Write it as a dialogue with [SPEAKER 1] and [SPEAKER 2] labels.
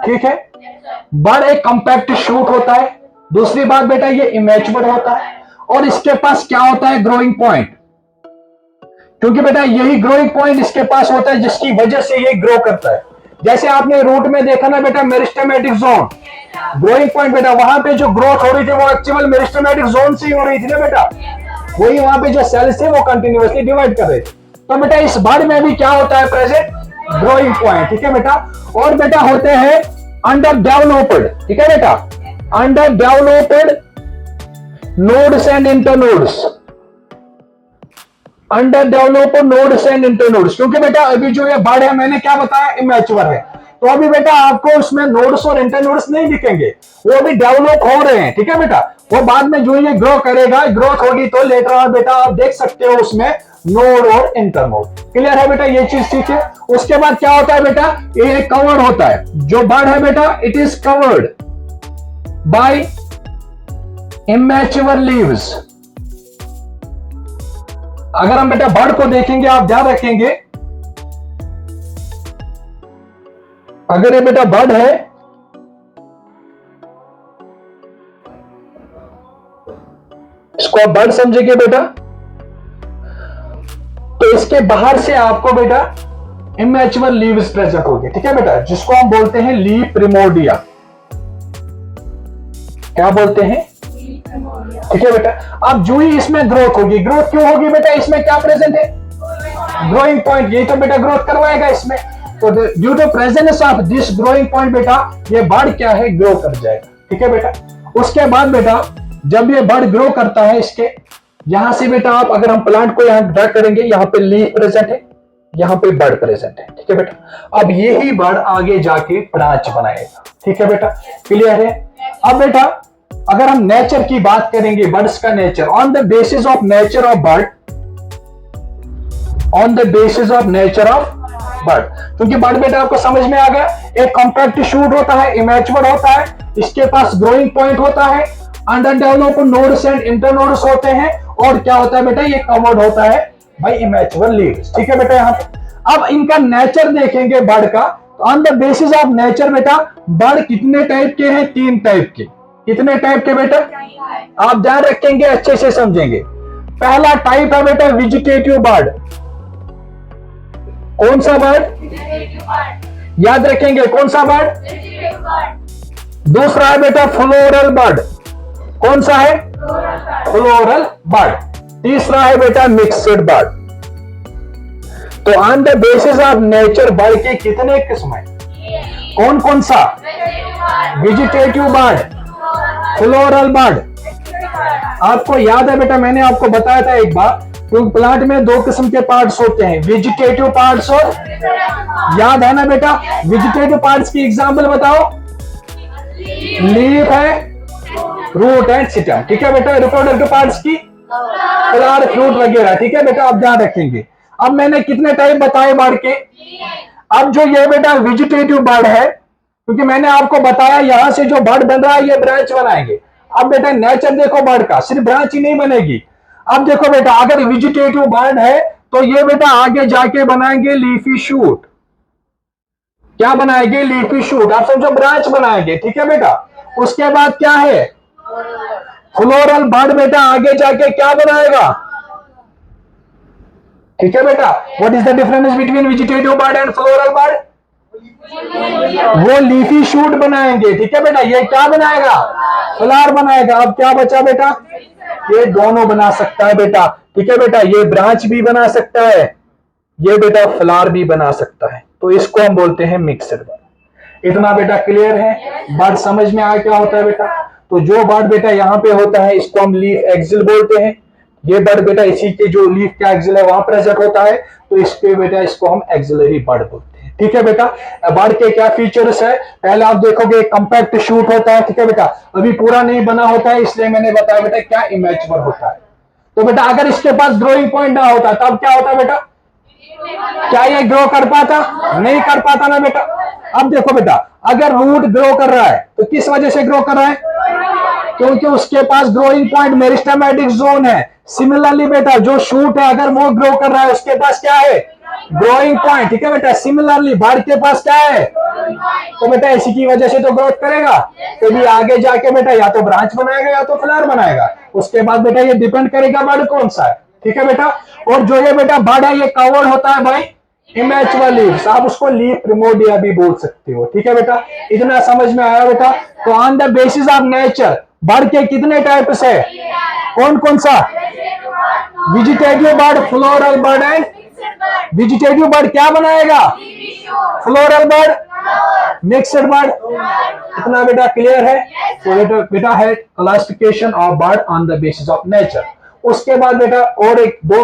[SPEAKER 1] ठीक है। बड एक कॉम्पैक्ट शूट होता है। दूसरी बात बेटा ये इमैच्योर होता है, और इसके पास क्या होता है, ग्रोइंग पॉइंट, क्योंकि बेटा यही ग्रोइंग पॉइंट इसके पास होता है जिसकी वजह से ये ग्रो करता है। जैसे आपने रूट में देखा ना बेटा मेरिस्टेमेटिक जोन, ग्रोइंग पॉइंट बेटा वहां पे जो ग्रोथ हो रही थी वो एक्चुअल मेरिस्टेमेटिक जोन से ही हो रही थी ना बेटा, वही वहां पे जो सेल्स थे वो कंटिन्यूअसली डिवाइड कर रहे थे। तो बेटा इस बड में भी क्या होता है, प्रेजेंट ग्रोइंग पॉइंट, ठीक है बेटा। और बेटा होते हैं अंडर डेवलप्ड, ठीक है बेटा, under developed nodes and internodes, under developed nodes and internodes, क्योंकि बेटा अभी जो ये बड है मैंने क्या बताया, इमैच्योर है, तो अभी बेटा आपको उसमें नोड्स और इंटरनोड्स नहीं दिखेंगे, वो अभी डेवलप हो रहे हैं, ठीक है बेटा। वो बाद में जो ये ग्रो करेगा, ग्रोथ होगी तो लेटर ऑन बेटा आप देख सकते हो उसमें नोड और इंटरनोड। क्लियर है बेटा ये चीज, ठीक है। उसके बाद क्या होता है बेटा, ये कवर्ड होता है, जो बड है बेटा it is covered by immature leaves. अगर हम बेटा बड को देखेंगे, आप ध्यान रखेंगे, अगर ये बेटा बड है, इसको आप बड समझेंगे बेटा, तो इसके बाहर से आपको बेटा इमैच्योर लीव्स प्रेजेंट होगी, ठीक है बेटा, जिसको हम बोलते हैं लीव प्रिमोर्डिया। क्या बोलते हैं, ठीक है बेटा। अब जो ही इसमें ग्रोथ होगी, ग्रोथ क्यों होगी बेटा, इसमें क्या प्रेजेंट है, ग्रोइंग पॉइंट, ये तो बेटा ग्रोथ करवाएगा इसमें, तो due to presence of this growing point बेटा ये बड क्या है, ग्रो कर जाएगा, ठीक है बेटा। उसके बाद बेटा जब ये बड ग्रो करता है, इसके यहां से बेटा आप अगर हम प्लांट को यहां ड्रा करेंगे, यहां पे लीफ प्रेजेंट है, यहां पे बड प्रेजेंट है, ठीक है बेटा। अब यही बड आगे जाके ब्रांच बनाएगा, ठीक है बेटा, क्लियर है। अब बेटा अगर हम नेचर की बात करेंगे, बर्ड्स का nature, on the basis of nature of bird, on the basis of nature of bird, क्योंकि बर्ड बेटा आपको समझ में आ गया, एक कॉम्पैक्ट शूट होता है, इमैच्योर होता है, इसके पास ग्रोइंग पॉइंट होता है, under developed nodes and internodes होते हैं, और क्या होता है बेटा ये कवर्ड होता है बाय इमैच्योर लीव्स, ठीक है बेटा। यहां पे अब इनका नेचर देखेंगे बर्ड का, तो on the basis of nature बेटा बर्ड कितने टाइप के हैं, 3 टाइप के। कितने टाइप के बेटा, आप ध्यान रखेंगे, अच्छे से समझेंगे। पहला टाइप है बेटा वेजिटेटिव बर्ड। कौन सा बर्ड, याद रखेंगे कौन सा बर्ड, दूसरा है बेटा फ्लोरल बर्ड। कौन सा है, फ्लोरल बर्ड। तीसरा है बेटा मिक्सड बर्ड। तो on the basis of nature bird के कितने किस्म है, कौन कौन सा, वेजिटेटिव बर्ड, फ्लोरल बर्ड। आपको याद है बेटा मैंने आपको बताया था एक बार, क्योंकि प्लांट में 2 किस्म के पार्ट्स होते हैं, वेजिटेटिव पार्ट्स और, याद है ना बेटा, वेजिटेटिव पार्ट्स की एग्जांपल बताओ, लीफ है, रूट एंड स्टेम, ठीक है बेटा। रिप्रोडक्टिव पार्ट्स की फ्लावर, फ्रूट वगैरह, ठीक है बेटा, आप ध्यान रखेंगे। अब मैंने कितने टाइप बताए बर्ड के। अब जो ये बेटा वेजिटेटिव बर्ड है, क्योंकि मैंने आपको बताया यहां से जो बर्ड बन रहा है ये ब्रांच बनाएंगे। अब बेटा नेचर देखो बर्ड का, सिर्फ ब्रांच ही नहीं बनेगी। अब देखो बेटा अगर वेजिटेटिव बर्ड है तो ये बेटा आगे जाके बनाएंगे लीफी शूट। क्या बनाएंगे, लीफी शूट, आप समझो ब्रांच बनाएंगे, ठीक है बेटा। उसके बाद क्या है, फ्लोरल बर्ड बेटा आगे जाके क्या बनाएगा, ठीक है बेटा। What is the difference between vegetative bird and floral bird, वो लीफी शूट बनाएंगे, ठीक है बेटा। ये क्या बनाएगा, फ्लावर बनाएगा। अब क्या बचा बेटा, ये दोनों बना सकता है बेटा, ठीक है बेटा। ये ब्रांच भी बना सकता है, ये बेटा फ्लावर भी बना सकता है, तो इसको हम बोलते हैं मिक्सड बर्ड। इतना बेटा क्लियर है, बर्ड समझ में आया क्या होता है बेटा। तो जो बर्ड बेटा यहाँ पे होता है इसको हम लीफ एक्सिल बोलते हैं। ये बर्ड बेटा इसी के जो लीफ का एक्सिल है वहां प्रेजेंट होता है, तो इस पे बेटा इसको हम एक्सिलरी बर्ड बोलते हैं, ठीक है बेटा। बर्ड के क्या फीचर्स है, पहले आप देखोगे कंपैक्ट शूट होता है, ठीक है बेटा, अभी पूरा नहीं बना होता है, इसलिए मैंने बताया बेटा क्या इमैच्योर होता है। तो बेटा अगर इसके पास ग्रोइंग पॉइंट ना होता तब क्या होता बेटा, क्या ये ग्रो कर पाता, नहीं कर पाता ना बेटा। अब देखो बेटा अगर रूट ग्रो कर रहा है तो किस वजह से ग्रो कर रहा है, क्योंकि उसके पास ग्रोइंग पॉइंट मेरिस्टेमेटिक जोन है। सिमिलरली बेटा जो शूट है अगर वो ग्रो कर रहा है उसके पास क्या है, ग्रोइंग पॉइंट, ठीक है बेटा। सिमिलरली बर्ड के पास क्या है, तो बेटा इसी की वजह से तो ग्रोथ करेगा, तो भी आगे जाके बेटा या तो ब्रांच बनाएगा या तो फ्लावर बनाएगा। उसके बाद बेटा ये डिपेंड करेगा बर्ड कौन सा है, ठीक है बेटा। और जो ये बेटा बर्ड है ये कवर्ड होता है भाई इमेचुअर लीव्स, आप उसको लीफ प्रिमोर्डिया भी बोल सकते हो, ठीक है बेटा। इतना समझ में आया बेटा। तो on the basis of nature bird के कितने टाइप्स है, कौन कौन सा, vegetative bird, floral bird and vegetative bird क्या बनाएगा, फ्लोरल बर्ड, मिक्सड बर्ड। इतना बेटा क्लियर है। तो बेटा है classification of bird on the basis of nature. उसके बाद बेटा और एक दो